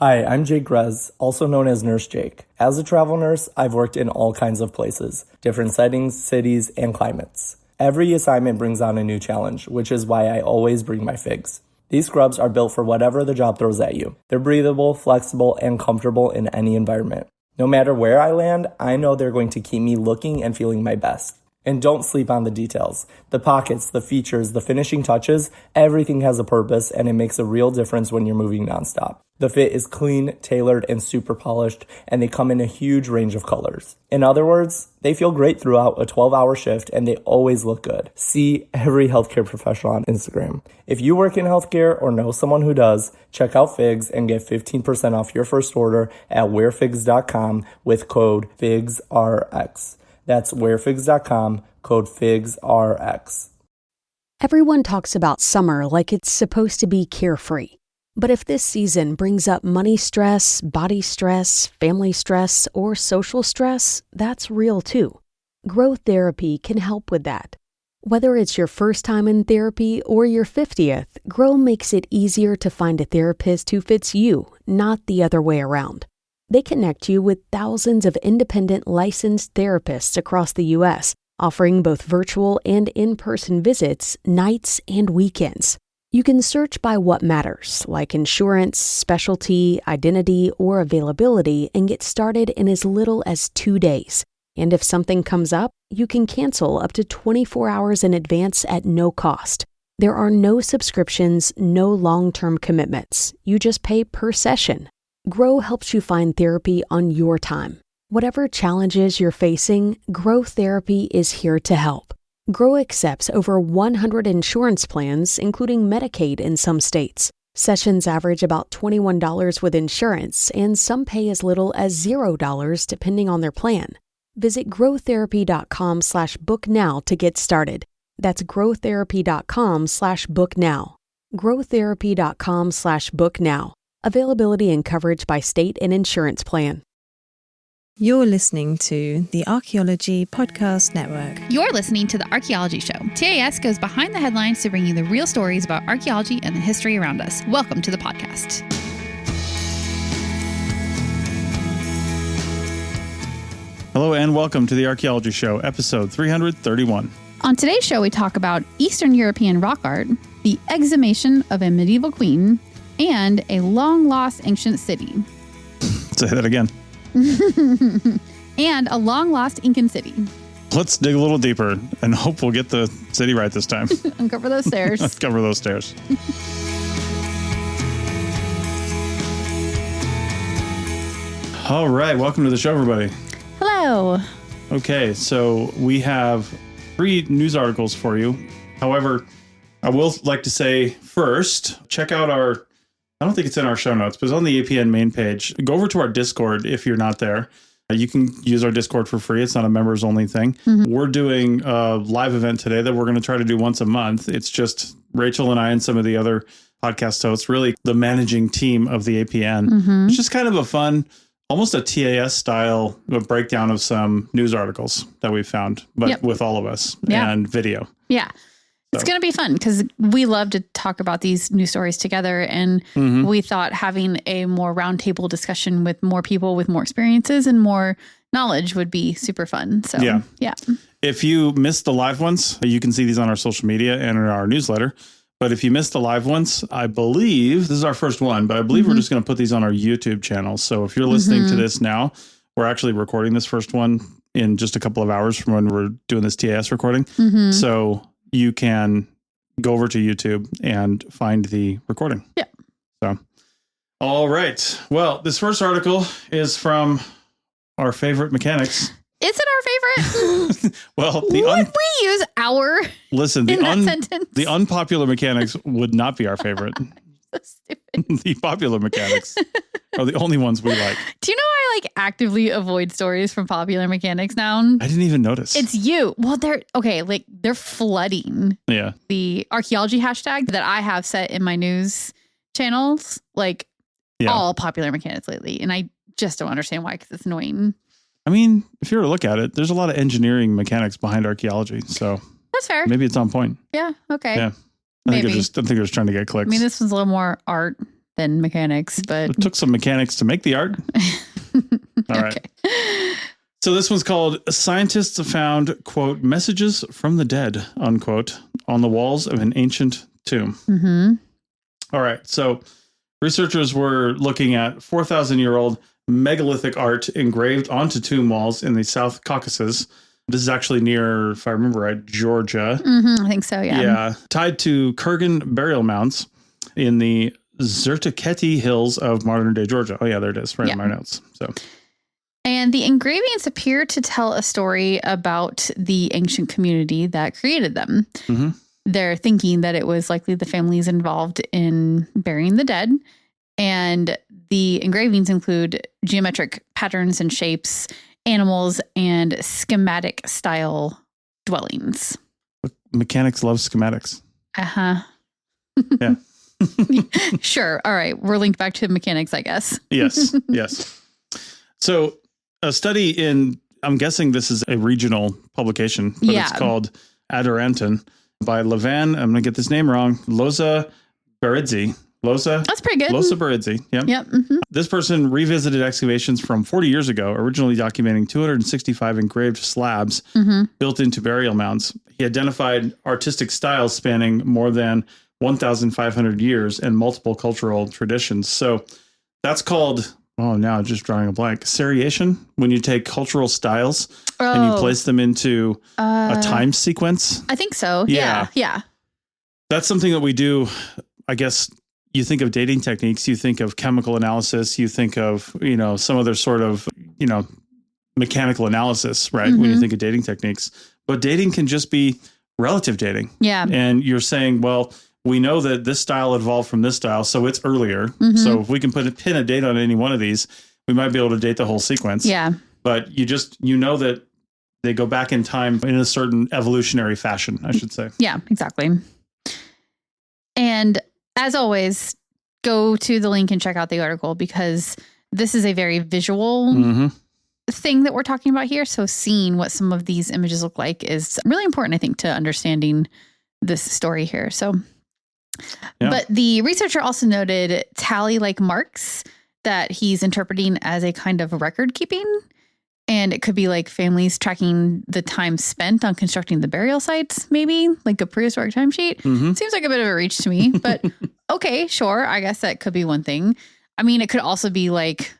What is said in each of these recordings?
Hi, I'm Jake Grez, also known as Nurse Jake. As a travel nurse, I've worked in all kinds of places, different settings, cities, and climates. Every assignment brings on a new challenge, which is why I always bring my figs. These scrubs are built for whatever the job throws at you. They're breathable, flexible, and comfortable in any environment. No matter where I land, I know they're going to keep me looking and feeling my best. And don't sleep on the details. The pockets, the features, the finishing touches, everything has a purpose, and it makes a real difference when you're moving nonstop. The fit is clean, tailored, and super polished, and they come in a huge range of colors. In other words, they feel great throughout a 12-hour shift, and they always look good. See every healthcare professional on Instagram. If you work in healthcare or know someone who does, check out Figs and get 15% off your first order at wearfigs.com with code FIGSRX. That's wearfigs.com, code FIGSRX. Everyone talks about summer like it's supposed to be carefree. But if this season brings up money stress, body stress, family stress, or social stress, that's real too. Growth therapy can help with that. Whether it's your first time in therapy or your 50th, Grow makes it easier to find a therapist who fits you, not the other way around. They connect you with thousands of independent licensed therapists across the U.S., offering both virtual and in-person visits, nights and weekends. You can search by what matters, like insurance, specialty, identity, or availability, and get started in as little as 2 days. And if something comes up, you can cancel up to 24 hours in advance at no cost. There are no subscriptions, no long-term commitments. You just pay per session. Grow helps you find therapy on your time. Whatever challenges you're facing, Grow Therapy is here to help. Grow accepts over 100 insurance plans, including Medicaid in some states. Sessions average about $21 with insurance, and some pay as little as $0 depending on their plan. Visit growtherapy.com/booknow to get started. That's growtherapy.com/booknow. growtherapy.com/booknow. Availability and coverage by state and insurance plan. You're listening to the Archaeology Podcast Network. You're listening to the Archaeology Show. TAS goes behind the headlines to bring you the real stories about archaeology and the history around us. Welcome to the podcast. Hello and welcome to the Archaeology Show, episode 331. On today's show, we talk about Eastern European rock art, the exhumation of a medieval queen, and a long-lost ancient city. Say that again. And a long-lost Incan city. Let's dig a little deeper and hope we'll get the city right this time. Uncover those stairs. Let's cover those stairs. All right, welcome to the show, everybody. Hello. Okay, so we have 3 news articles for you. However, I will like to say first, check out our, I don't think it's in our show notes, but it's on the APN main page. Go over to our Discord if you're not there. You can use our Discord for free. It's not a members only thing. Mm-hmm. We're doing a live event today that we're going to try to do once a month. It's just Rachel and I and some of the other podcast hosts, really the managing team of the APN. Mm-hmm. It's just kind of a fun, almost a TAS style breakdown of some news articles that we found, but with all of us and video. Yeah. It's going to be fun because we love to talk about these news stories together. And we thought having a more roundtable discussion with more people with more experiences and more knowledge would be super fun. So, yeah. If you missed the live ones, you can see these on our social media and in our newsletter. But if you missed the live ones, I believe this is our first one, but I believe we're just going to put these on our YouTube channel. So if you're listening to this now, we're actually recording this first one in just a couple of hours from when we're doing this TAS recording. So you can go over to YouTube and find the recording. Yeah. So, all right. Well, this first article is from our favorite mechanics. Is it our favorite? Well, would we use our listen, in that sentence? The unpopular mechanics would not be our favorite. So stupid. The popular mechanics are the only ones we like. Do you know I actively avoid stories from popular mechanics now? I didn't even notice. It's you. Well, they're flooding the archaeology hashtag that I have set in my news channels, all popular mechanics lately. And I just don't understand why, because it's annoying. I mean, if you were to look at it, there's a lot of engineering mechanics behind archaeology. So that's fair. Maybe it's on point. Yeah. Okay. Yeah. I think they're just trying to get clicks. I mean, this one's a little more art than mechanics, but it took some mechanics to make the art. All right. Okay. So this one's called Scientists Found, quote, messages from the dead, unquote, on the walls of an ancient tomb. Mm-hmm. All right. So researchers were looking at 4,000-year-old megalithic art engraved onto tomb walls in the South Caucasus. This is actually near, if I remember right, Georgia. Mm-hmm, I think so, yeah. Yeah. Tied to Kurgan burial mounds in the Zertiketi Hills of modern-day Georgia. Oh, yeah, there it is, right in my notes. So, and the engravings appear to tell a story about the ancient community that created them. Mm-hmm. They're thinking that it was likely the families involved in burying the dead. And the engravings include geometric patterns and shapes, animals, and schematic style dwellings. Mechanics love schematics. Uh-huh. Yeah. Sure. All right. We're linked back to mechanics, I guess. Yes. Yes. So a study in, I'm guessing this is a regional publication, but it's called Adoranton by Levan. I'm going to get this name wrong. Loza Beridzi. That's pretty good. Loza Beridzi. Yeah. Yep. Mm-hmm. This person revisited excavations from 40 years ago, originally documenting 265 engraved slabs built into burial mounds. He identified artistic styles spanning more than 1,500 years and multiple cultural traditions. So that's called, now just drawing a blank, seriation, when you take cultural styles and you place them into a time sequence. I think so. Yeah. That's something that we do, I guess. You think of dating techniques, you think of chemical analysis, you think of, some other sort of, mechanical analysis, right? When you think of dating techniques. But dating can just be relative dating. Yeah. And you're saying, well, we know that this style evolved from this style, so it's earlier. So if we can pin a date on any one of these, we might be able to date the whole sequence. Yeah. But you know that they go back in time in a certain evolutionary fashion, I should say. Yeah, exactly. And as always, go to the link and check out the article because this is a very visual thing that we're talking about here. So seeing what some of these images look like is really important, I think, to understanding this story here. So, but the researcher also noted tally-like marks that he's interpreting as a kind of record keeping. And it could be like families tracking the time spent on constructing the burial sites, maybe like a prehistoric timesheet. Seems like a bit of a reach to me, but okay, sure. I guess that could be one thing. I mean, it could also be like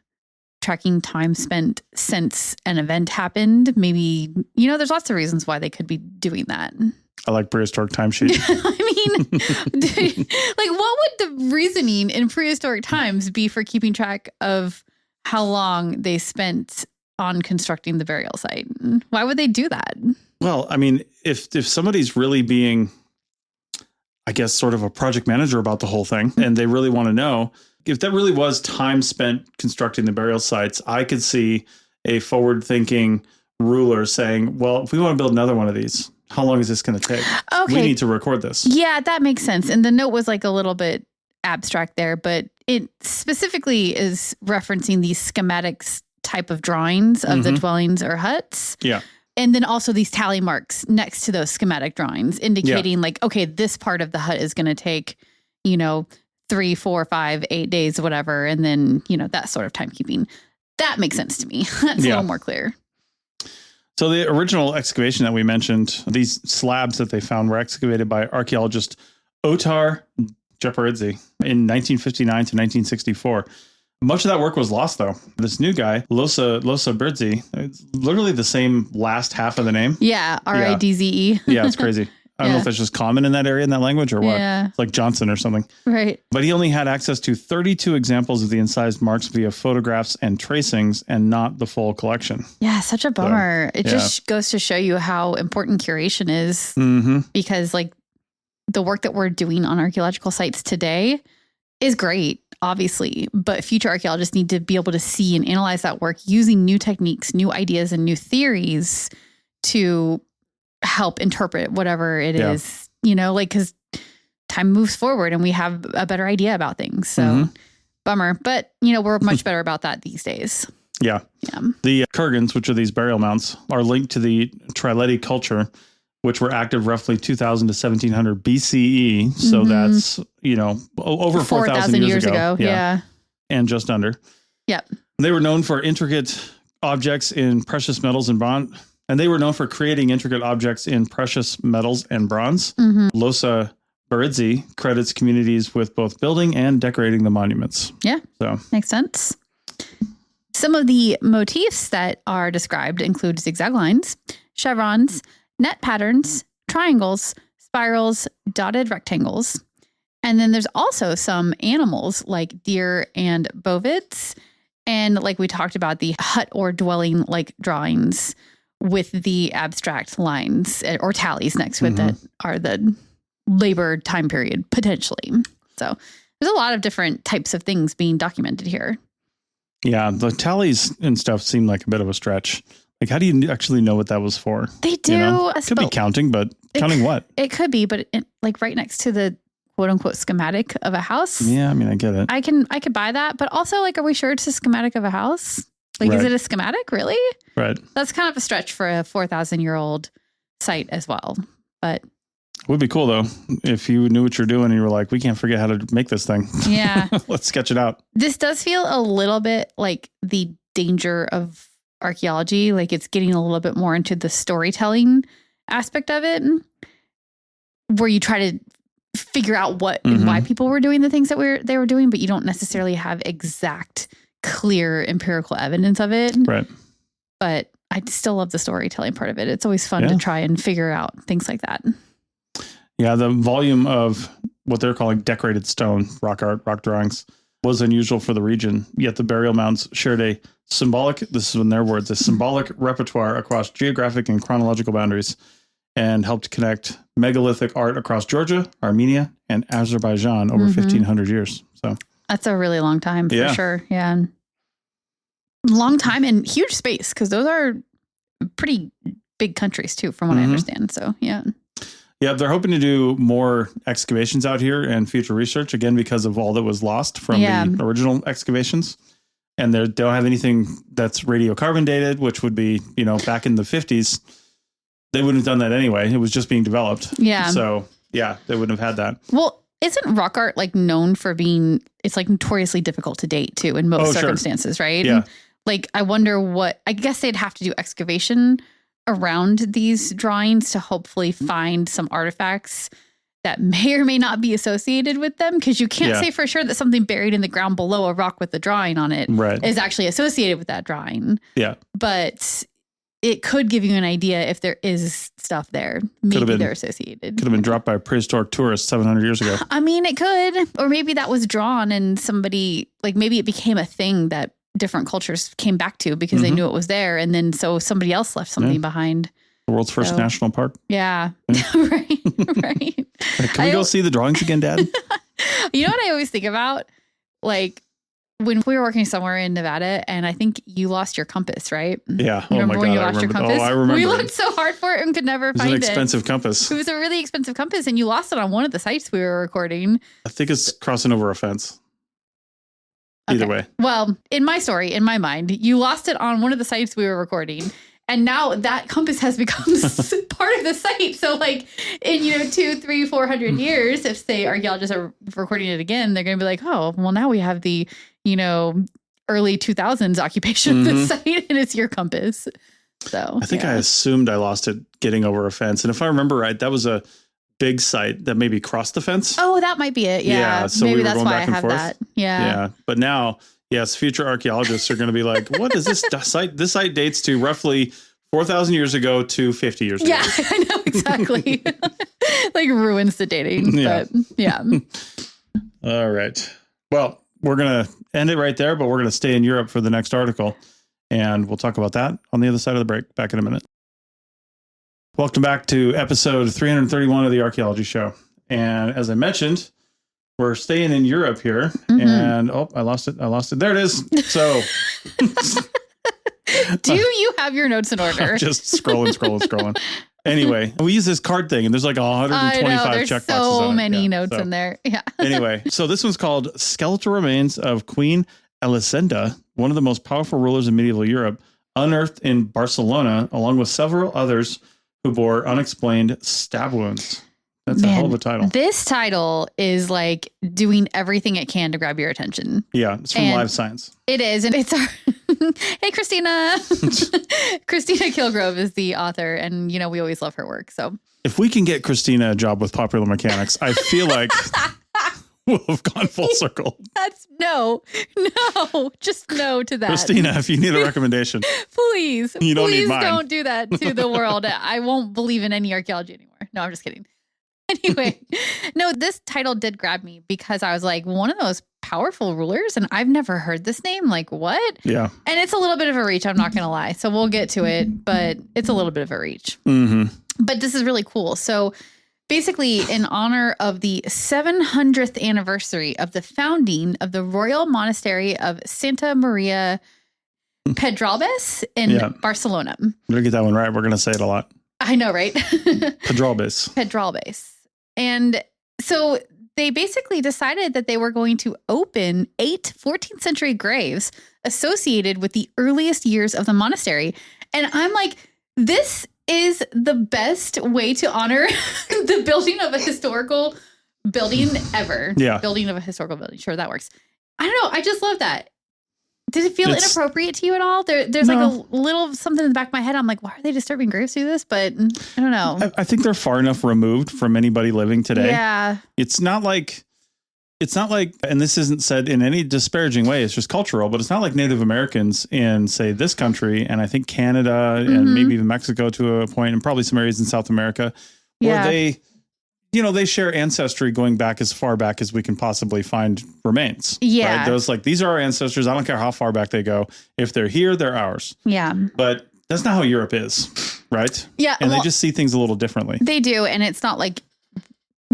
tracking time spent since an event happened. Maybe, there's lots of reasons why they could be doing that. I like prehistoric timesheet. I mean, like what would the reasoning in prehistoric times be for keeping track of how long they spent on constructing the burial site? Why would they do that? Well, I mean, if somebody's really being, I guess, sort of a project manager about the whole thing, and they really want to know, if that really was time spent constructing the burial sites, I could see a forward-thinking ruler saying, well, if we want to build another one of these, how long is this going to take? Okay. We need to record this. Yeah, that makes sense. And the note was like a little bit abstract there, but it specifically is referencing these schematics type of drawings of the dwellings or huts. Yeah. And then also these tally marks next to those schematic drawings indicating like, okay, this part of the hut is going to take, 3, 4, 5, 8 days, whatever. And then, that sort of timekeeping. That makes sense to me. That's a little more clear. So the original excavation that we mentioned, these slabs that they found were excavated by archaeologist Otar Japaridze in 1959 to 1964. Much of that work was lost, though. This new guy, Loza Beridzi, it's literally the same last half of the name. Yeah, Ridze. Yeah, it's crazy. I don't know if that's just common in that area, in that language, or what. Yeah. It's like Johnson or something. Right. But he only had access to 32 examples of the incised marks via photographs and tracings and not the full collection. Yeah, such a bummer. So, it just goes to show you how important curation is because like the work that we're doing on archaeological sites today is great, obviously, but future archaeologists need to be able to see and analyze that work using new techniques, new ideas, and new theories to help interpret whatever it is, because time moves forward and we have a better idea about things. So bummer, but we're much better about that these days. Yeah. The kurgans, which are these burial mounds, are linked to the Trileti culture, which were active roughly 2000 to 1700 BCE. So that's, over 4,000 years ago. Yeah. And just under. Yep. They were known for intricate objects in precious metals and bronze. And they were known for creating intricate objects in precious metals and bronze. Losa Baridzi credits communities with both building and decorating the monuments. Yeah. So makes sense. Some of the motifs that are described include zigzag lines, chevrons, net patterns, triangles, spirals, dotted rectangles. And then there's also some animals like deer and bovids. And like we talked about, the hut or dwelling like drawings with the abstract lines or tallies next to it that are the labor time period, potentially. So there's a lot of different types of things being documented here. Yeah, the tallies and stuff seem like a bit of a stretch. Like, how do you actually know what that was for? They do. Could be counting, but counting what? It could be, but like right next to the quote unquote schematic of a house. Yeah, I mean, I get it. I could buy that, but also like, are we sure it's a schematic of a house? Like, Is it a schematic? Really? Right. That's kind of a stretch for a 4,000-year-old site as well. But it would be cool, though, if you knew what you're doing and you were like, we can't forget how to make this thing. Yeah. Let's sketch it out. This does feel a little bit like the danger of archaeology. Like, it's getting a little bit more into the storytelling aspect of it, where you try to figure out what and why people were doing the things that they were doing, but you don't necessarily have exact, clear empirical evidence of it. Right. But I still love the storytelling part of it. It's always fun to try and figure out things like that. Yeah, the volume of what they're calling decorated stone, rock art, rock drawings, was unusual for the region. Yet the burial mounds shared a symbolic, this is in their words, a symbolic repertoire across geographic and chronological boundaries, and helped connect megalithic art across Georgia, Armenia, and Azerbaijan over 1,500 years. So that's a really long time for sure. Yeah. Long time and huge space, because those are pretty big countries too, from what I understand. So, yeah. Yeah, they're hoping to do more excavations out here and future research, again, because of all that was lost from the original excavations. And they don't have anything that's radiocarbon dated, which would be, back in the 50s. They wouldn't have done that anyway. It was just being developed. Yeah. So, yeah, they wouldn't have had that. Well, isn't rock art like known for being, it's like notoriously difficult to date too in most circumstances, right? Yeah. Like, I wonder I guess they'd have to do excavation around these drawings to hopefully find some artifacts that may or may not be associated with them. Because you can't say for sure that something buried in the ground below a rock with the drawing on it is actually associated with that drawing. Yeah. But it could give you an idea if there is stuff there. Maybe they're associated. Could have been dropped by a prehistoric tourist 700 years ago. I mean, it could. Or maybe that was drawn and somebody, like maybe it became a thing that different cultures came back to because they knew it was there. And then so somebody else left something behind. The world's first national park. Yeah. Right. Like, can we go see the drawings again, Dad? You know what I always think about? Like, when we were working somewhere in Nevada, and I think you lost your compass, right? Yeah. You remember when you lost your compass? Oh, I remember. We looked so hard for it and could never find it. It was an expensive compass. It was a really expensive compass, and you lost it on one of the sites we were recording. I think it's crossing over a fence. Either way. Well, in my story, in my mind, you lost it on one of the sites we were recording. And now that compass has become part of the site. So like in, 200, 300, 400 years, if say archaeologists are recording it again, they're going to be like, oh, well, now we have the, early 2000s occupation of the site and it's your compass. So I think I assumed I lost it getting over a fence. And if I remember right, that was a big site that maybe crossed the fence. Oh, that might be it. Yeah. So maybe we were that's going why back and I have forth. that. Yeah. Yeah. But now, yes, future archaeologists are going to be like, what is this site? This site dates to roughly 4,000 years ago to 50 years ago. Yeah, I know exactly. Like ruins the dating. Yeah. But yeah. All right. Well, we're going to end it right there, but we're going to stay in Europe for the next article. And we'll talk about that on the other side of the break. Back in a minute. Welcome back to episode 331 of the Archaeology Show. And as I mentioned, we're staying in Europe here. And I lost it. There it is. So do you have your notes in order? I'm just scrolling. Anyway, we use this card thing and there's like 125 checkboxes. So many notes in there. Yeah. Anyway, so this one's called Skeletal Remains of Queen Elisenda, one of the most powerful rulers in medieval Europe, unearthed in Barcelona, along with several others who bore unexplained stab wounds. That's a hell of a title. This title is like doing everything it can to grab your attention. Yeah, it's from Live Science. It is. And it's our... Hey, Christina. Christina Kilgrove is the author. And, you know, we always love her work. So if we can get Christina a job with Popular Mechanics, I feel like we'll have gone full circle. That's just no to that. Christina, if you need a recommendation, please need mine. Don't do that to the world. I won't believe in any archaeology anymore. No, I'm just kidding. Anyway, no, this title did grab me because I was like, one of those powerful rulers, and I've never heard this name. Like, what? Yeah. And it's a little bit of a reach. I'm not going to lie. So we'll get to it, but it's a little bit of a reach. Mm-hmm. But this is really cool. So basically, in honor of the 700th anniversary of the founding of the Royal Monastery of Santa Maria Pedralbes in Barcelona. We're going to get that one right. We're going to say it a lot. I know, right? Pedralbes. And so they basically decided that they were going to open 8 14th century graves associated with the earliest years of the monastery. And I'm like, this is the best way to honor the building of a historical building ever. Yeah. Building of a historical building. Sure, that works. I don't know. I just love that. Did it feel inappropriate to you at all? There's like a little something in the back of my head. I'm like, why are they disturbing graves to this? But I don't know. I think they're far enough removed from anybody living today. Yeah. It's not like, and this isn't said in any disparaging way, it's just cultural, but it's not like Native Americans in, say, this country, and I think Canada and maybe even Mexico to a point, and probably some areas in South America, where they share ancestry going back as far back as we can possibly find remains. Yeah. Right? Those like, these are our ancestors. I don't care how far back they go. If they're here, they're ours. Yeah. But that's not how Europe is, right? Yeah. And they just see things a little differently. They do. And it's not like,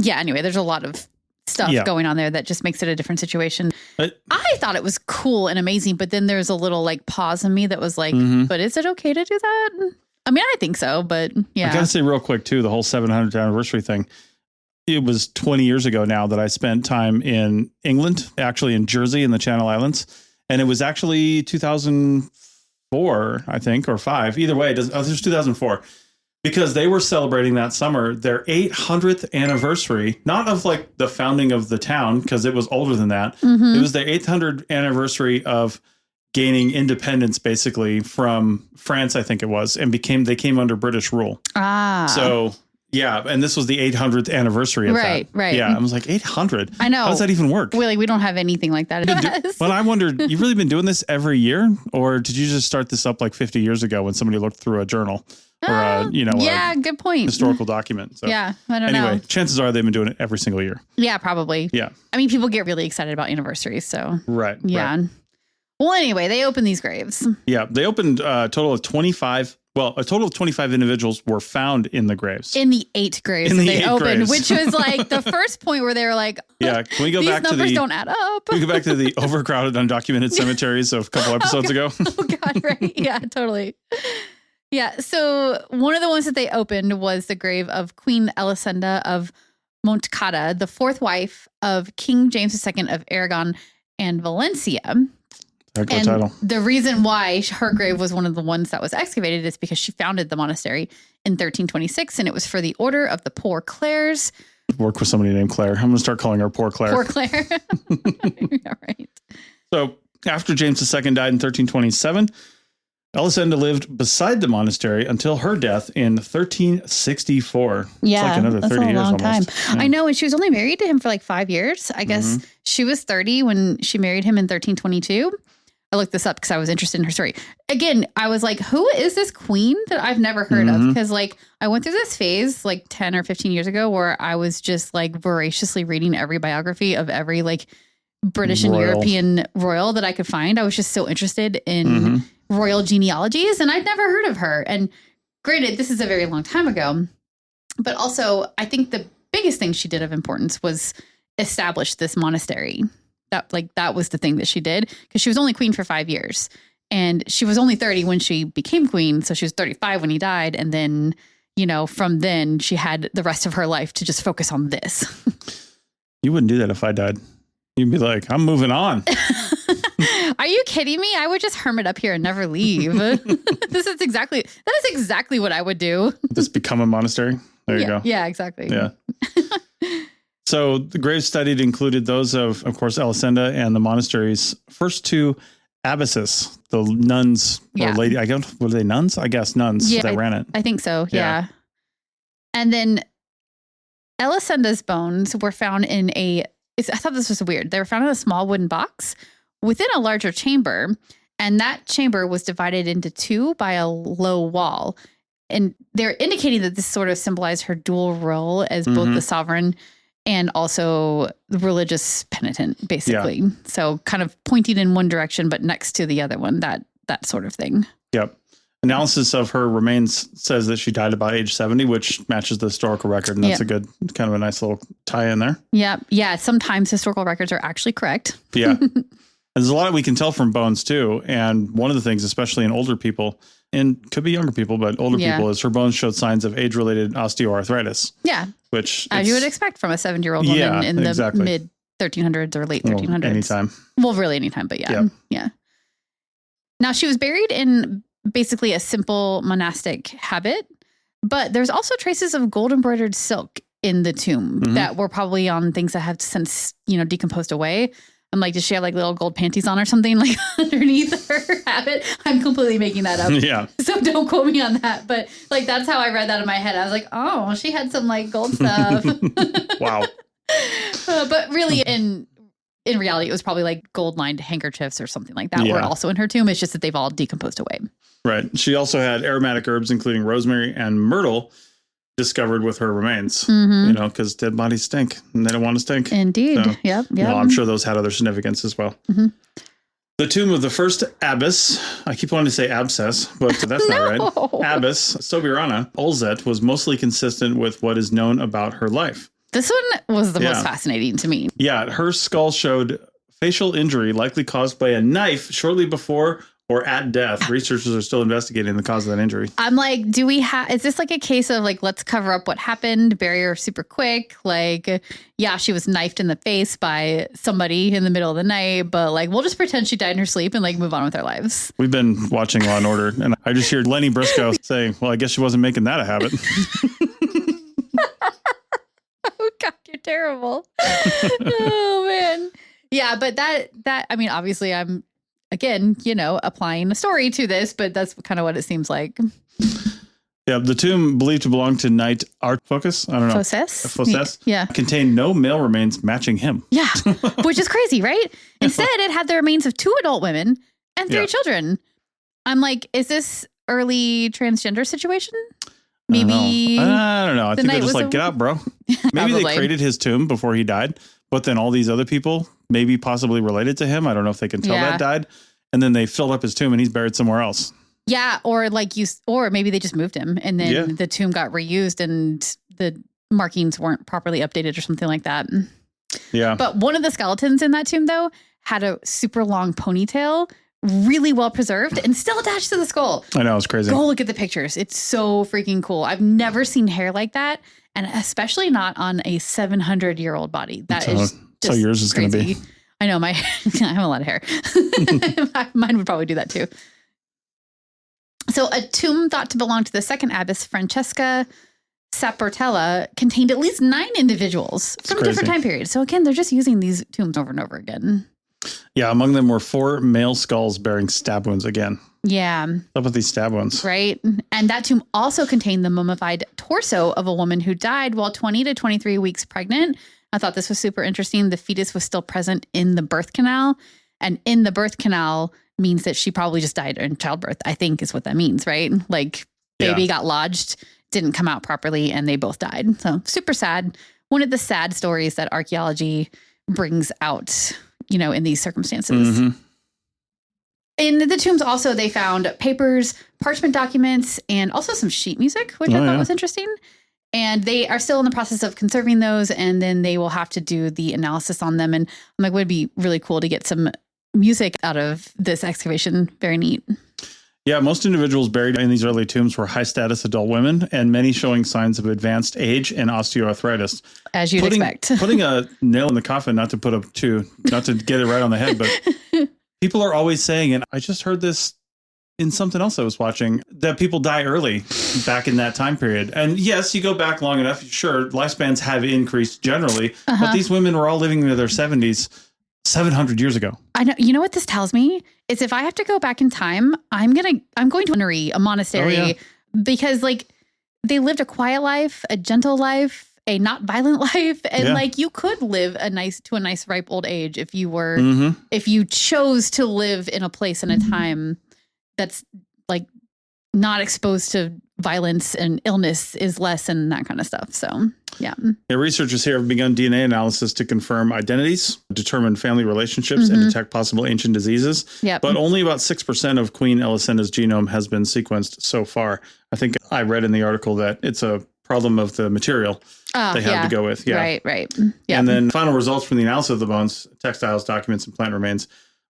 anyway, there's a lot of stuff going on there that just makes it a different situation. But I thought it was cool and amazing, but then there's a little like pause in me that was like, but is it okay to do that? I mean, I think so, but yeah. I gotta say real quick too, the whole 700th anniversary thing. It was 20 years ago now that I spent time in England, actually in Jersey in the Channel Islands. And it was actually 2004, I think, or 5. Either way, it was 2004. Because they were celebrating that summer their 800th anniversary, not of like the founding of the town, because it was older than that. It was their 800th anniversary of gaining independence, basically, from France, I think it was, and they came under British rule. So... yeah, and this was the 800th anniversary of that. Right. Yeah, I was like, 800? I know. How does that even work? We don't have anything like that. Well, I wondered, you've really been doing this every year? Or did you just start this up like 50 years ago when somebody looked through a journal? Or, good point. Historical document. So, I don't know. Anyway, chances are they've been doing it every single year. Yeah, probably. Yeah. I mean, people get really excited about anniversaries, so. Right. Yeah. Right. Well, anyway, they opened these graves. Yeah, they opened a total of 25 individuals were found in the graves. In the 8 graves that they opened, which was like the first point where they were like, can we go these back numbers to don't add up. Can we go back to the overcrowded, undocumented cemeteries of a couple episodes ago? Oh, God, right. Yeah, totally. Yeah, so one of the ones that they opened was the grave of Queen Elisenda of Montcada, the 4th wife of King James II of Aragon and Valencia. And title. The reason why her grave was one of the ones that was excavated is because she founded the monastery in 1326, and it was for the Order of the Poor Clares. Work with somebody named Claire. I'm going to start calling her Poor Claire. Poor Claire. Yeah, right. So after James II died in 1327, Elisenda lived beside the monastery until her death in 1364. Yeah, it's like another 30 years almost. Time. Yeah. I know, and she was only married to him for like 5 years. I guess she was 30 when she married him in 1322. I looked this up because I was interested in her story. Again, I was like, who is this queen that I've never heard of? Because like I went through this phase like 10 or 15 years ago where I was just like voraciously reading every biography of every like British and European royal that I could find. I was just so interested in royal genealogies, and I'd never heard of her. And granted, this is a very long time ago, but also I think the biggest thing she did of importance was establish this monastery. That was the thing that she did, because she was only queen for 5 years, and she was only 30 when she became queen. So she was 35 when he died. And then, from then she had the rest of her life to just focus on this. You wouldn't do that if I died. You'd be like, I'm moving on. Are you kidding me? I would just hermit up here and never leave. That is exactly what I would do. Just become a monastery. There you go. Yeah, exactly. Yeah. So the graves studied included those of course, Elisenda and the monastery's first two abbesses, the nuns or lady. I guess, were they nuns? I guess nuns that ran it. I think so. Yeah. And then Elisenda's bones were found in I thought this was weird. They were found in a small wooden box within a larger chamber. And that chamber was divided into two by a low wall. And they're indicating that this sort of symbolized her dual role as both the sovereign and also the religious penitent, basically. Yeah. So kind of pointing in one direction, but next to the other one, that sort of thing. Yep. Analysis of her remains says that she died about age 70, which matches the historical record. And that's a good, kind of a nice little tie in there. Yeah. Yeah. Sometimes historical records are actually correct. Yeah. There's a lot we can tell from bones too. And one of the things, especially in older people, and could be younger people, but older people, is her bones showed signs of age-related osteoarthritis. Yeah. Which as you would expect from a 70-year-old woman in the mid 1300s or late 1300s. Well, anytime. Well, really anytime, but yeah. Now, she was buried in basically a simple monastic habit, but there's also traces of gold embroidered silk in the tomb that were probably on things that have since, decomposed away. I'm like, does she have like little gold panties on or something like underneath her habit? I'm completely making that up. Yeah. So don't quote me on that. But like, that's how I read that in my head. I was like, oh, she had some like gold stuff. Wow. But really in reality, it was probably like gold lined handkerchiefs or something like that were also in her tomb. It's just that they've all decomposed away. Right. She also had aromatic herbs, including rosemary and myrtle, discovered with her remains, because dead bodies stink and they don't want to stink. Indeed. So, yep. I'm sure those had other significance as well. The tomb of the first abbess, I keep wanting to say abscess, but that's not right. Abbess Sobirana Olzet was mostly consistent with what is known about her life. This one was the most fascinating to me. Yeah. Her skull showed facial injury likely caused by a knife shortly before or at death. Researchers are still investigating the cause of that injury. I'm like, is this like a case of like, let's cover up what happened, bury her super quick? Like, yeah, she was knifed in the face by somebody in the middle of the night, but like, we'll just pretend she died in her sleep and like move on with our lives. We've been watching Law and Order, and I just hear Lenny Briscoe saying, well, I guess she wasn't making that a habit. Oh, God, you're terrible. Oh, man. Yeah, but that, I mean, obviously I'm, again, applying a story to this, but that's kind of what it seems like. Yeah, the tomb believed to belong to Knight Archfocus. I don't know. Fosses. Yeah. Contained no male remains matching him. Yeah, which is crazy, right? Instead, it had the remains of 2 adult women and 3 children. I'm like, is this early transgender situation? Maybe. I don't know. I think they're just like, get out, bro. Maybe they created his tomb before he died, but then all these other people, maybe possibly related to him, I don't know if they can tell that died, and then they filled up his tomb and he's buried somewhere else. Yeah, or maybe they just moved him and then the tomb got reused and the markings weren't properly updated or something like that. Yeah. But one of the skeletons in that tomb, though, had a super long ponytail, really well preserved and still attached to the skull. I know, it's crazy. Go look at the pictures. It's so freaking cool. I've never seen hair like that, and especially not on a 700-year-old body. That's how yours is going to be. I know, I have a lot of hair. Mine would probably do that too. So a tomb thought to belong to the second abbess, Francesca Saportella, contained at least 9 individuals from different time periods. So again, they're just using these tombs over and over again. Yeah, among them were 4 male skulls bearing stab wounds again. Yeah. What's up with these stab wounds? Right. And that tomb also contained the mummified torso of a woman who died while 20 to 23 weeks pregnant. I thought this was super interesting. The fetus was still present in the birth canal. And in the birth canal means that she probably just died in childbirth, I think is what that means, right? Like baby got lodged, didn't come out properly, and they both died. So super sad. One of the sad stories that archaeology brings out, in these circumstances. Mm-hmm. In the tombs also, they found papers, parchment documents, and also some sheet music, which I thought was interesting. And they are still in the process of conserving those, and then they will have to do the analysis on them. And I'm like, would be really cool to get some music out of this excavation. Very neat. Yeah, most individuals buried in these early tombs were high-status adult women, and many showing signs of advanced age and osteoarthritis. As you'd expect. Putting a nail in the coffin, not to get it right on the head, but people are always saying, and I just heard this in something else I was watching, that people die early back in that time period. And yes, you go back long enough, sure, lifespans have increased generally, but these women were all living into their 70s 700 years ago. I know. You know what this tells me is if I have to go back in time, I'm going to a monastery, because like they lived a quiet life, a gentle life, a not violent life. And like you could live a nice ripe old age if you were, if you chose to live in a place and a time that's like not exposed to violence and illness is less and that kind of stuff. So, yeah. Researchers here have begun DNA analysis to confirm identities, determine family relationships, and detect possible ancient diseases. Yep. But only about 6% of Queen Elisina's genome has been sequenced so far. I think I read in the article that it's a problem of the material they have to go with. Yeah. Right. Yeah. And then final results from the analysis of the bones, textiles, documents, and plant remains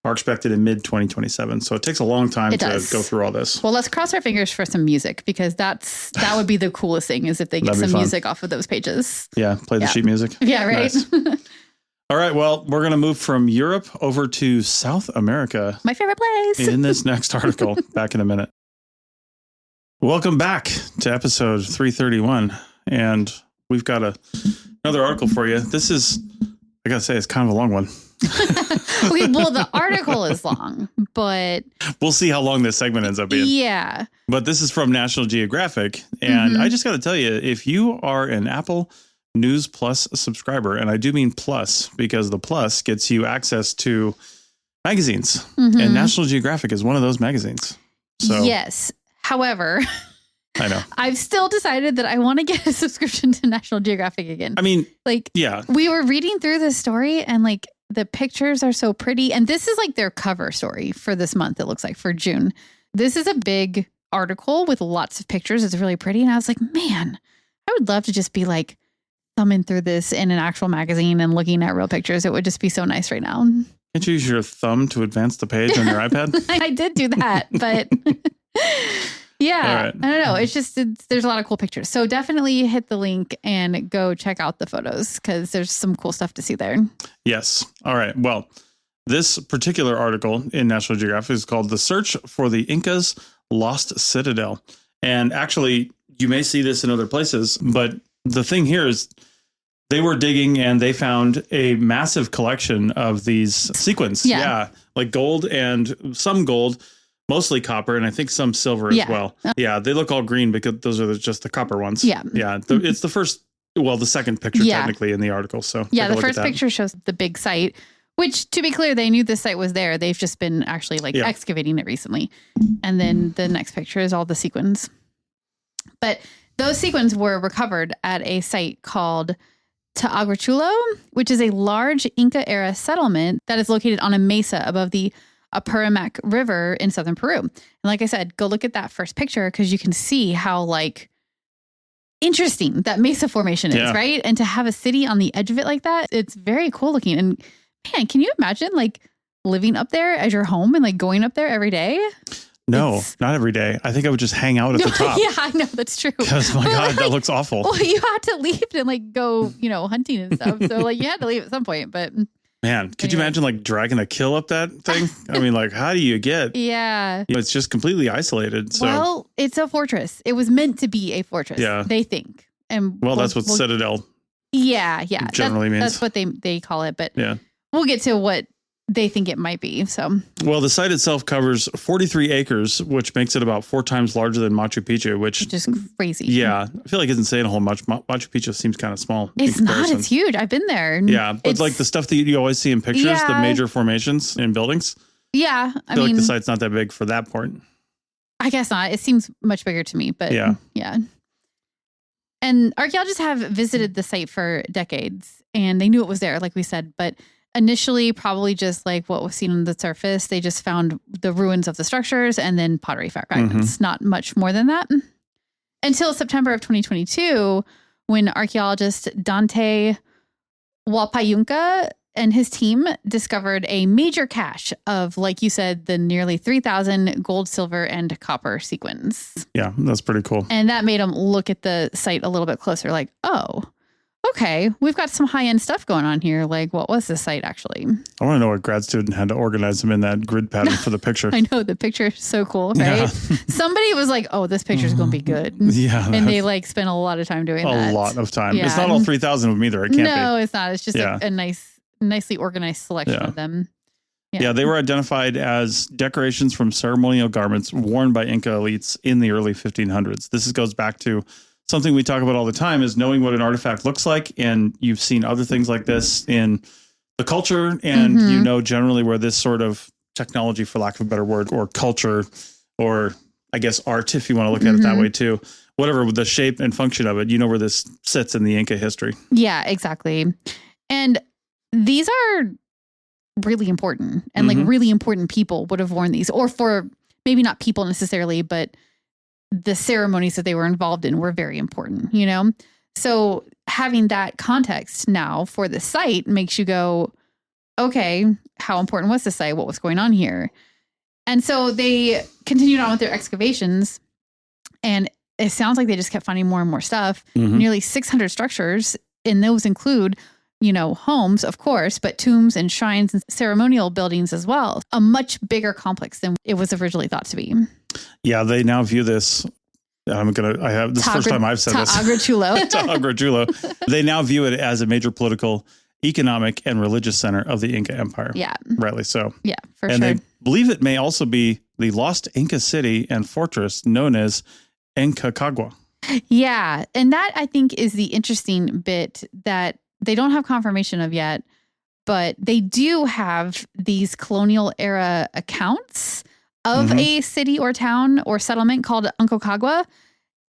are expected in mid-2027. So it takes a long time to go through all this. Well, let's cross our fingers for some music, because that would be the coolest thing, is if they get some music off of those pages. Yeah, play the sheet music. Yeah, right. Nice. All right, well, we're going to move from Europe over to South America. My favorite place. In this next article. Back in a minute. Welcome back to episode 331. And we've got another article for you. This is, I got to say, it's kind of a long one. Okay, well, the article is long, but we'll see how long this segment ends up being. Yeah. But this is from National Geographic. And I just got to tell you, if you are an Apple News Plus subscriber, and I do mean plus, because the plus gets you access to magazines, and National Geographic is one of those magazines. So yes. However, I know I've still decided that I want to get a subscription to National Geographic again. I mean, like, yeah, we were reading through this story, and like the pictures are so pretty. And this is like their cover story for this month. It looks like for June. This is a big article with lots of pictures. It's really pretty. And I was like, man, I would love to just be like thumbing through this in an actual magazine and looking at real pictures. It would just be so nice right now. Can't you use your thumb to advance the page on your iPad? I did do that, but yeah, right. I don't know. There's a lot of cool pictures. So definitely hit the link and go check out the photos, because there's some cool stuff to see there. Yes. All right. Well, this particular article in National Geographic is called "The Search for the Inca's Lost Citadel." And actually, you may see this in other places, but the thing here is they were digging and they found a massive collection of these sequins. Yeah. Like gold and some gold, mostly copper, and I think some silver as well. Yeah, they look all green because those are just the copper ones. Yeah. It's the second picture technically in the article. So the first picture shows the big site, which, to be clear, they knew this site was there. They've just been actually excavating it recently. And then the next picture is all the sequins. But those sequins were recovered at a site called Taagachulo, which is a large Inca-era settlement that is located on a mesa above the Apurimac River in southern Peru. And like I said, go look at that first picture, because you can see how like interesting that mesa formation is, right? And to have a city on the edge of it like that, it's very cool looking. And man, can you imagine like living up there as your home and like going up there every day? No, not every day. I think I would just hang out at the top. Yeah, I know, that's true. Because my God, that looks awful. Well, you had to leave and like go, hunting and stuff. So like you had to leave at some point, but man, could you imagine like dragging a kill up that thing? I mean, like, how do you get? Yeah. It's just completely isolated. So. Well, it's a fortress. It was meant to be a fortress. Yeah. They think. And that's what citadel. Yeah. Generally means. That's what they call it. But we'll get to what they think it might be. So, well, the site itself covers 43 acres, which makes it about 4 times larger than Machu Picchu, which is crazy. Yeah. I feel like it isn't saying a whole much. Machu Picchu seems kind of small. It's not. It's huge. I've been there. Yeah. But it's like the stuff that you always see in pictures, the major formations in buildings. Yeah. I feel like the site's not that big for that part. I guess not. It seems much bigger to me, but yeah. And archaeologists have visited the site for decades, and they knew it was there, like we said, but initially, probably just like what was seen on the surface, they just found the ruins of the structures and then pottery fragments, not much more than that. Until September of 2022, when archaeologist Dante Walpayunca and his team discovered a major cache of, like you said, the nearly 3,000 gold, silver, and copper sequins. Yeah, that's pretty cool. And that made them look at the site a little bit closer, like, oh, okay, we've got some high-end stuff going on here. Like, what was the site actually? I want to know what grad student had to organize them in that grid pattern for the picture. I know, the picture is so cool, right? Yeah. Somebody was like, oh, this picture's going to be good. Yeah. And they like spent a lot of time doing that. A lot of time. Yeah. It's not all 3,000 of them either. It can't be. No, it's not. It's just a nicely organized selection of them. Yeah, they were identified as decorations from ceremonial garments worn by Inca elites in the early 1500s. This goes back to something we talk about all the time, is knowing what an artifact looks like. And you've seen other things like this in the culture, and you know generally where this sort of technology, for lack of a better word, or culture, or I guess art, if you want to look at it that way too, whatever the shape and function of it, you know where this sits in the Inca history. Yeah, exactly. And these are really important, and like really important people would have worn these, or for maybe not people necessarily, but the ceremonies that they were involved in were very important, you know? So having that context now for the site makes you go, okay, how important was the site? What was going on here? And so they continued on with their excavations, and it sounds like they just kept finding more and more stuff. Nearly 600 structures, and those include, you know, homes, of course, but tombs and shrines and ceremonial buildings as well. A much bigger complex than it was originally thought to be. Yeah, they now view this. This is the first time I've said this. Ta'agrechulo. They now view it as a major political, economic, and religious center of the Inca Empire. Yeah. Rightly so. Yeah, for sure. And they believe it may also be the lost Inca city and fortress known as Caucagua. Yeah. And that, I think, is the interesting bit that they don't have confirmation of yet, but they do have these colonial era accounts of a city or town or settlement called Caucagua.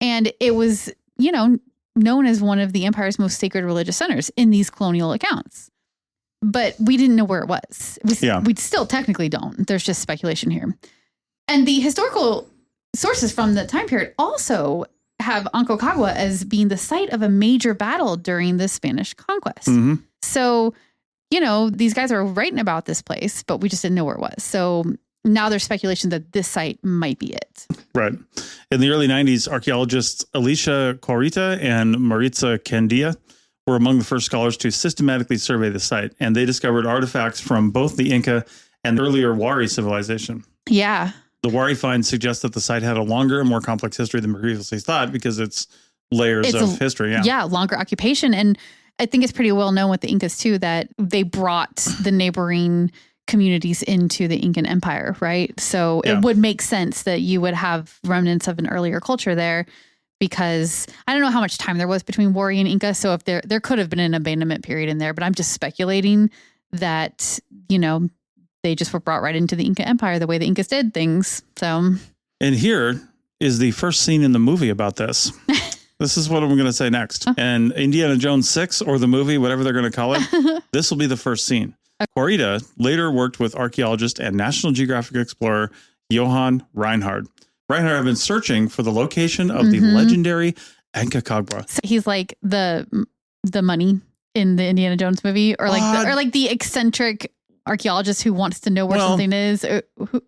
And it was, you know, known as one of the empire's most sacred religious centers in these colonial accounts. But we didn't know where it was. We still technically don't. There's just speculation here. And the historical sources from the time period also have Caucagua as being the site of a major battle during the Spanish conquest. So, you know, these guys are writing about this place, but we just didn't know where it was. So now there's speculation that this site might be it. Right. In the early 90s, archaeologists Alicia Corita and Maritza Candia were among the first scholars to systematically survey the site, and they discovered artifacts from both the Inca and the earlier Wari civilization. Yeah. The Wari finds suggest that the site had a longer and more complex history than previously thought because it's layers of history. Yeah, longer occupation. And I think it's pretty well known with the Incas, too, that they brought the neighboring communities into the Incan Empire, right? So it would make sense that you would have remnants of an earlier culture there, because I don't know how much time there was between Wari and Inca. So if there could have been an abandonment period in there, but I'm just speculating that, you know, they just were brought right into the Inca Empire the way the Incas did things. So, and here is the first scene in the movie about this. This is what I'm going to say next. And Indiana Jones 6, or the movie, whatever they're going to call it, this will be the first scene. Corita later worked with archaeologist and National Geographic explorer Johann Reinhard. Reinhard had been searching for the location of the legendary Caucagua. So he's like the money in the Indiana Jones movie, or like the eccentric archaeologist who wants to know where something is. I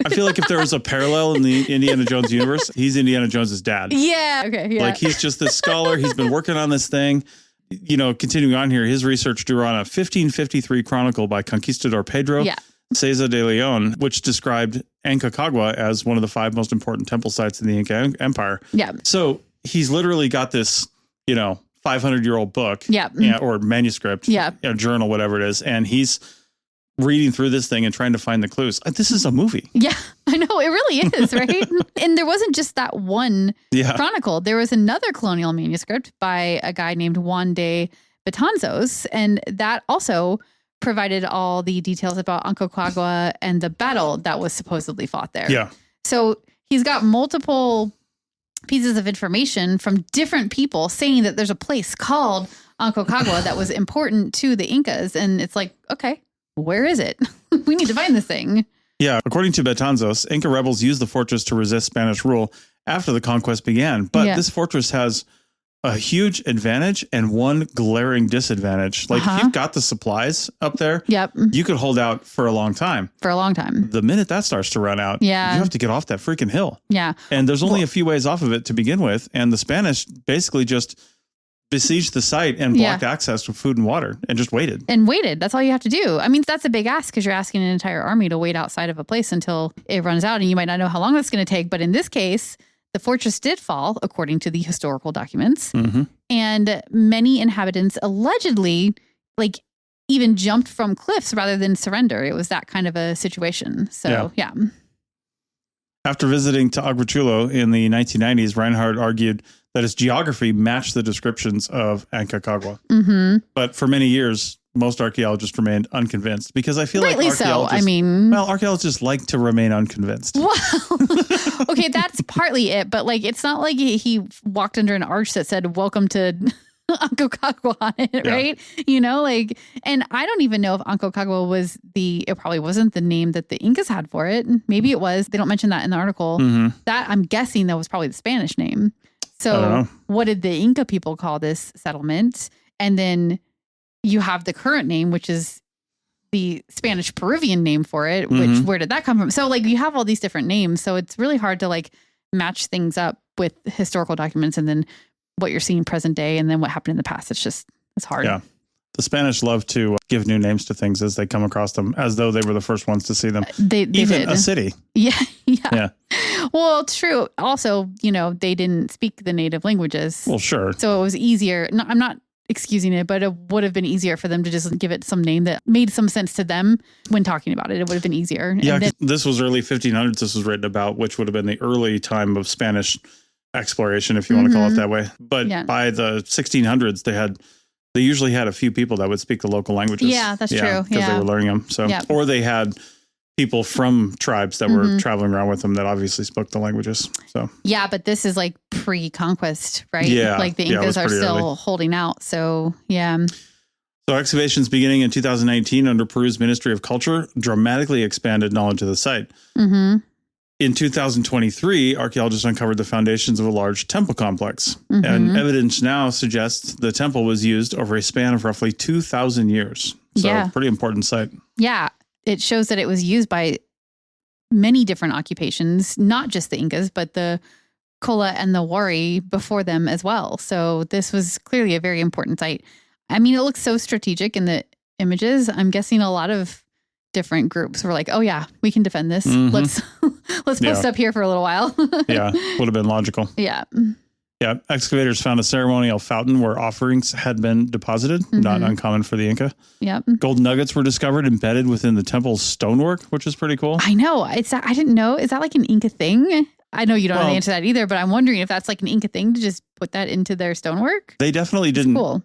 feel like if there was a parallel in the Indiana Jones universe, he's Indiana Jones's dad. Yeah. Okay. Yeah. Like he's just this scholar. He's been working on this thing. You know, continuing on here, his research drew on a 1553 chronicle by Conquistador Pedro Ceza de Leon, which described Caucagua as one of the 5 most important temple sites in the Inca Empire. Yeah. So he's literally got this, you know, 500-year-old book or manuscript, journal, whatever it is. And he's reading through this thing and trying to find the clues. This is a movie. Yeah, I know. It really is, right? And there wasn't just that one chronicle. There was another colonial manuscript by a guy named Juan de Betanzos. And that also provided all the details about Caucagua and the battle that was supposedly fought there. Yeah. So he's got multiple pieces of information from different people saying that there's a place called Caucagua that was important to the Incas. And it's like, okay, where is it? We need to find this thing. Yeah. According to Betanzos, Inca rebels used the fortress to resist Spanish rule after the conquest began. But this fortress has a huge advantage and one glaring disadvantage. Like if you've got the supplies up there, you could hold out for a long time. For a long time. The minute that starts to run out, you have to get off that freaking hill. Yeah. And there's only a few ways off of it to begin with. And the Spanish basically just besieged the site and blocked access to food and water and just waited. That's all you have to do. I mean, that's a big ask because you're asking an entire army to wait outside of a place until it runs out. And you might not know how long that's going to take. But in this case, the fortress did fall, according to the historical documents. And many inhabitants allegedly, like, even jumped from cliffs rather than surrender. It was that kind of a situation. So, yeah. After visiting Taaguachulo in the 1990s, Reinhardt argued that its geography matched the descriptions of Aconcagua. But for many years, most archaeologists remained unconvinced because I feel Rightly like archaeologists, archaeologists like to remain unconvinced. Well, okay, that's partly it, but like it's not like he walked under an arch that said "Welcome to Aconcagua" on it, right? You know, like, and I don't even know if Aconcagua was it probably wasn't the name that the Incas had for it. Maybe it was. They don't mention that in the article. That I'm guessing that was probably the Spanish name. So what did the Inca people call this settlement? And then you have the current name, which is the Spanish Peruvian name for it, which where did that come from? So like you have all these different names. So it's really hard to like match things up with historical documents and then what you're seeing present day and then what happened in the past. It's hard. Yeah. The Spanish love to give new names to things as they come across them, as though they were the first ones to see them. They even did. A city. Yeah. Well, true. Also, you know, they didn't speak the native languages. Well, sure. So it was easier. No, I'm not excusing it, but it would have been easier for them to just give it some name that made some sense to them when talking about it. It would have been easier. Yeah, this was early 1500s. This was written about, which would have been the early time of Spanish exploration, if you want to call it that way. But by the 1600s, they usually had a few people that would speak the local languages. Yeah, that's true. Because they were learning them. So, or they had people from tribes that were traveling around with them that obviously spoke the languages. So yeah, but this is like pre-conquest, right? Yeah, like the Incas are still holding out. So yeah. So excavations beginning in 2019 under Peru's Ministry of Culture dramatically expanded knowledge of the site. In 2023, archaeologists uncovered the foundations of a large temple complex. And evidence now suggests the temple was used over a span of roughly 2,000 years. So pretty important site. Yeah. It shows that it was used by many different occupations, not just the Incas, but the Kola and the Wari before them as well. So this was clearly a very important site. I mean, it looks so strategic in the images. I'm guessing a lot of different groups were like, oh yeah, we can defend this. Let's post up here for a little while. Yeah, would have been logical. Yeah. Yeah, excavators found a ceremonial fountain where offerings had been deposited, not uncommon for the Inca. Yep. Gold nuggets were discovered embedded within the temple's stonework, which is pretty cool. I know. I didn't know. Is that like an Inca thing? I know you don't know the answer to that either, but I'm wondering if that's like an Inca thing to just put that into their stonework. They definitely didn't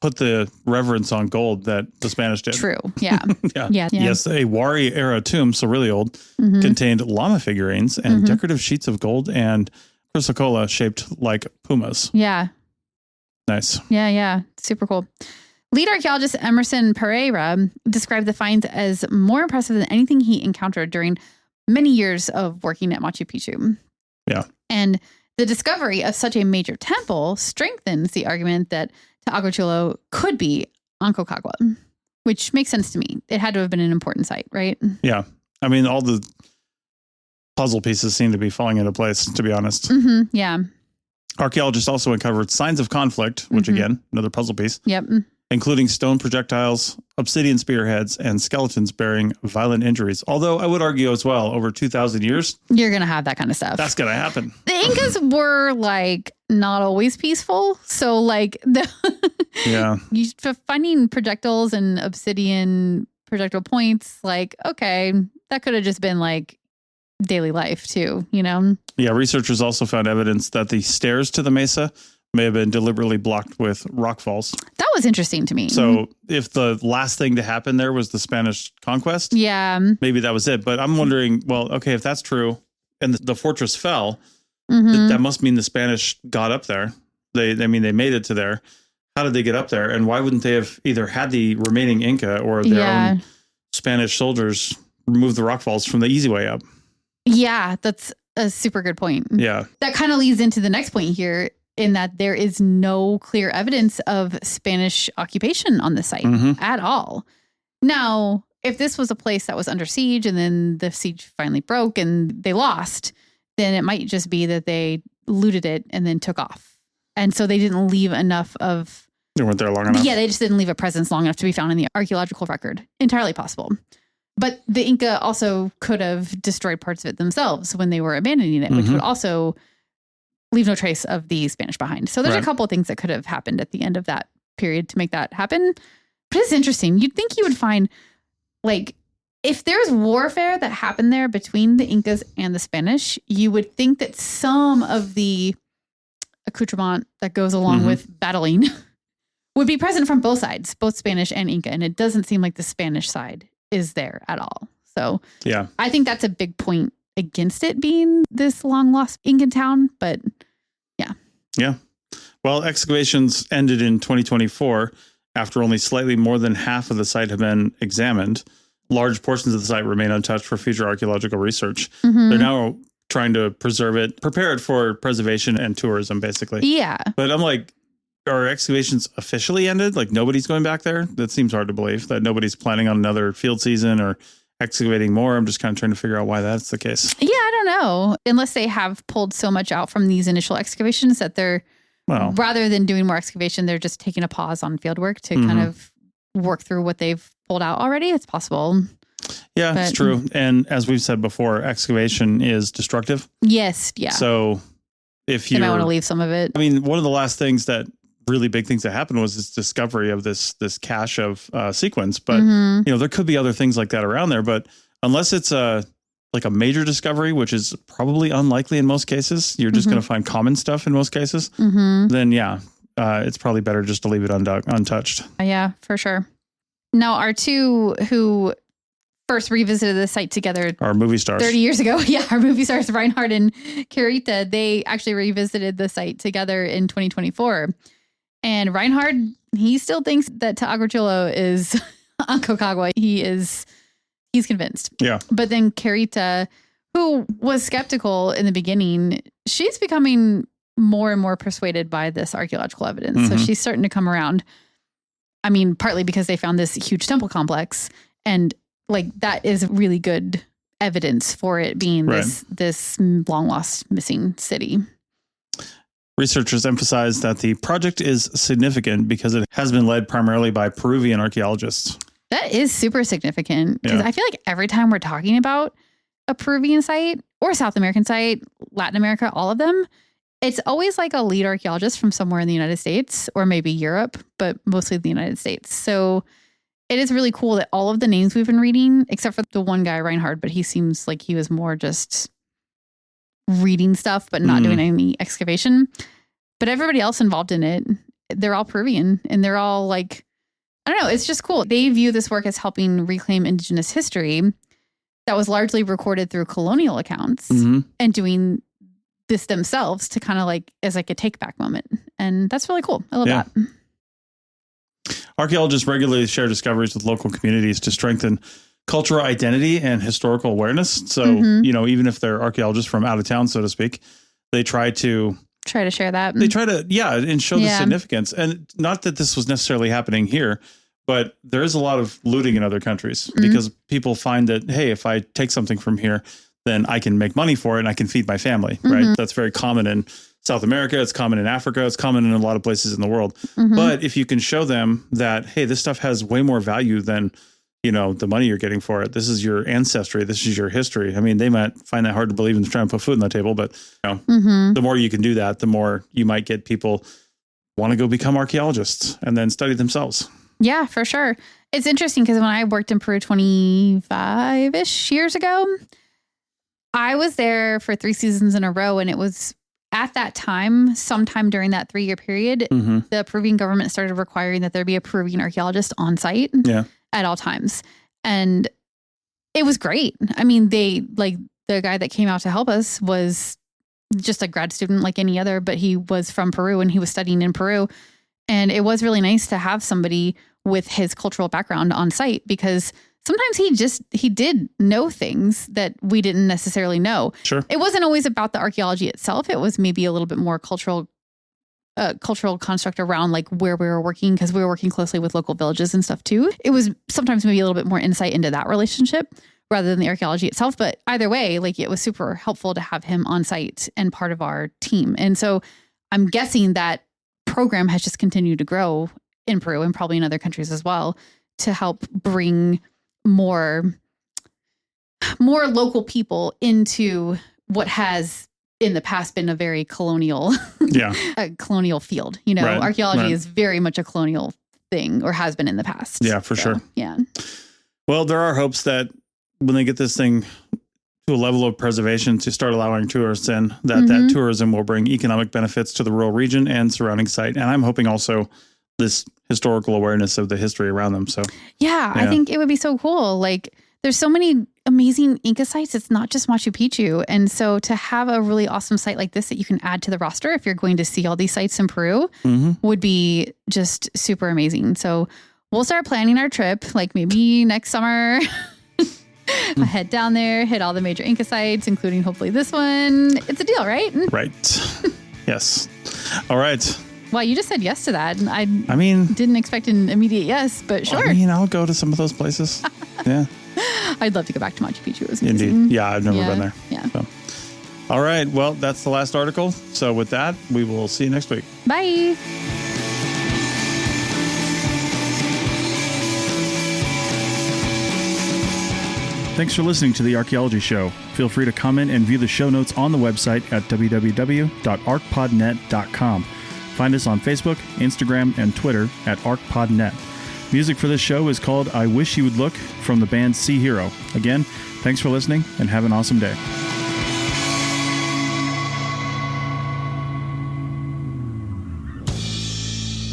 put the reverence on gold that the Spanish did. True. Yeah. Yeah. Yes, a Wari era tomb, so really old, contained llama figurines and decorative sheets of gold and chrysocolla shaped like pumas. Yeah. Nice. Yeah. Super cool. Lead archaeologist Emerson Pereira described the finds as more impressive than anything he encountered during many years of working at Machu Picchu. Yeah. And the discovery of such a major temple strengthens the argument that Taaguachulo could be Aconcagua, which makes sense to me. It had to have been an important site, right? Yeah. I mean, all the puzzle pieces seem to be falling into place, to be honest. Yeah. Archaeologists also uncovered signs of conflict, which again, another puzzle piece. Yep. Including stone projectiles, obsidian spearheads, and skeletons bearing violent injuries. Although I would argue as well, over 2,000 years, you're going to have that kind of stuff. That's going to happen. The Incas were like not always peaceful. So like finding projectiles and obsidian projectile points, like, okay, that could have just been like daily life too, you know? Yeah. Researchers also found evidence that the stairs to the mesa may have been deliberately blocked with rockfalls. That was interesting to me. So if the last thing to happen there was the Spanish conquest, maybe that was it. But I'm wondering, well, okay, if that's true and the fortress fell, that must mean the Spanish got up there. They made it to there. How did they get up there? And why wouldn't they have either had the remaining Inca or their own Spanish soldiers remove the rockfalls from the easy way up? Yeah, that's a super good point. Yeah. That kind of leads into the next point here. in that there is no clear evidence of Spanish occupation on the site at all. Now, if this was a place that was under siege and then the siege finally broke and they lost, then it might just be that they looted it and then took off. And so they didn't leave enough of... They weren't there long enough. Yeah, they just didn't leave a presence long enough to be found in the archaeological record. Entirely possible. But the Inca also could have destroyed parts of it themselves when they were abandoning it, which would also leave no trace of the Spanish behind. So there's a couple of things that could have happened at the end of that period to make that happen. But it's interesting. You'd think you would find, like, if there's warfare that happened there between the Incas and the Spanish, you would think that some of the accoutrement that goes along with battling would be present from both sides, both Spanish and Inca. And it doesn't seem like the Spanish side is there at all. So yeah, I think that's a big point against it being this long lost Incan town. But yeah. Yeah. Well, excavations ended in 2024 after only slightly more than half of the site had been examined. Large portions of the site remain untouched for future archaeological research. They're now trying to preserve it, prepare it for preservation and tourism, basically. Yeah. But I'm like, are excavations officially ended? Like nobody's going back there? That seems hard to believe, that nobody's planning on another field season or excavating more. I'm just kind of trying to figure out why that's the case. Yeah, I don't know. Unless they have pulled so much out from these initial excavations that they're, rather than doing more excavation, they're just taking a pause on field work to kind of work through what they've pulled out already. It's possible. Yeah, it's true. And as we've said before, excavation is destructive. Yes. Yeah. So if you might want to leave some of it. I mean, one of the last things that really big things that happened was this discovery of this cache of sequence. But, you know, there could be other things like that around there. But unless it's like a major discovery, which is probably unlikely in most cases, you're just going to find common stuff in most cases, then yeah, it's probably better just to leave it untouched. Yeah, for sure. Now, our two who first revisited the site together, our movie stars 30 years ago. Yeah, our movie stars, Reinhard and Carita, they actually revisited the site together in 2024. And Reinhard, he still thinks that Teocalli is Aconcagua. He's convinced. Yeah. But then Carita, who was skeptical in the beginning, she's becoming more and more persuaded by this archaeological evidence. So she's starting to come around. I mean, partly because they found this huge temple complex, and like that is really good evidence for it being this long lost missing city. Researchers emphasize that the project is significant because it has been led primarily by Peruvian archaeologists. That is super significant because I feel like every time we're talking about a Peruvian site or South American site, Latin America, all of them, it's always like a lead archaeologist from somewhere in the United States or maybe Europe, but mostly the United States. So it is really cool that all of the names we've been reading, except for the one guy, Reinhard, but he seems like he was more just reading stuff, but not doing any excavation. But everybody else involved in it, they're all Peruvian and they're all like, I don't know, it's just cool. They view this work as helping reclaim indigenous history that was largely recorded through colonial accounts and doing this themselves to kind of like as like a take back moment. And that's really cool. I love that. Archaeologists regularly share discoveries with local communities to strengthen cultural identity and historical awareness. So, you know, even if they're archaeologists from out of town, so to speak, they try to share that. They try to, and show the significance. And not that this was necessarily happening here, but there is a lot of looting in other countries because people find that, hey, if I take something from here, then I can make money for it and I can feed my family, right? That's very common in South America. It's common in Africa. It's common in a lot of places in the world. But if you can show them that, hey, this stuff has way more value than, you know, the money you're getting for it. This is your ancestry. This is your history. I mean, they might find that hard to believe and trying to put food on the table, but you know, the more you can do that, the more you might get people want to go become archaeologists and then study themselves. Yeah, for sure. It's interesting because when I worked in Peru 25-ish years ago, I was there for 3 seasons in a row. And it was at that time, sometime during that 3-year period, the Peruvian government started requiring that there be a Peruvian archaeologist on site at all times. And it was great. I mean, they like the guy that came out to help us was just a grad student like any other, but he was from Peru and he was studying in Peru. And it was really nice to have somebody with his cultural background on site because sometimes he did know things that we didn't necessarily know. Sure. It wasn't always about the archaeology itself. It was maybe a little bit more cultural cultural construct around like where we were working, because we were working closely with local villages and stuff too. It was sometimes maybe a little bit more insight into that relationship rather than the archaeology itself. But either way, like it was super helpful to have him on site and part of our team. And so I'm guessing that program has just continued to grow in Peru and probably in other countries as well to help bring more local people into what has in the past been a very colonial, colonial field. You know, Right, archaeology is very much a colonial thing, or has been in the past. Yeah, for sure. Yeah. Well, there are hopes that when they get this thing to a level of preservation to start allowing tourists in, that tourism will bring economic benefits to the rural region and surrounding site. And I'm hoping also this historical awareness of the history around them. So yeah, I think it would be so cool. Like there's so many amazing Inca sites. It's not just Machu Picchu. And so to have a really awesome site like this that you can add to the roster if you're going to see all these sites in Peru would be just super amazing. So we'll start planning our trip like maybe next summer. I head down there, hit all the major Inca sites, including hopefully this one. It's a deal, right? Right. Yes. All right. Well, you just said yes to that. And I mean, didn't expect an immediate yes, but sure. I mean, I'll go to some of those places. Yeah. I'd love to go back to Machu Picchu. It was amazing. Indeed. Yeah, I've never been there. Yeah. So. All right. Well, that's the last article. So with that, we will see you next week. Bye. Thanks for listening to The Archaeology Show. Feel free to comment and view the show notes on the website at www.archpodnet.com. Find us on Facebook, Instagram, and Twitter at ArchPodNet. Music for this show is called I Wish You Would Look from the band Sea Hero. Again, thanks for listening and have an awesome day.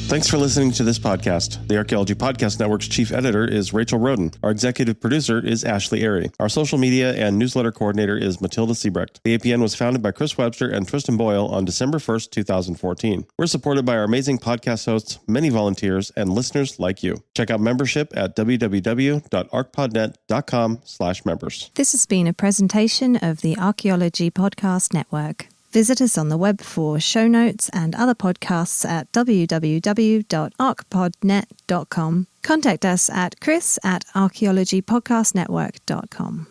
Thanks for listening to this podcast. The Archaeology Podcast Network's chief editor is Rachel Roden. Our executive producer is Ashley Airy. Our social media and newsletter coordinator is Matilda Siebrecht. The APN was founded by Chris Webster and Tristan Boyle on December 1st, 2014. We're supported by our amazing podcast hosts, many volunteers, and listeners like you. Check out membership at www.archpodnet.com/members. This has been a presentation of the Archaeology Podcast Network. Visit us on the web for show notes and other podcasts at www.archpodnet.com. Contact us at chris@archaeologypodcastnetwork.com.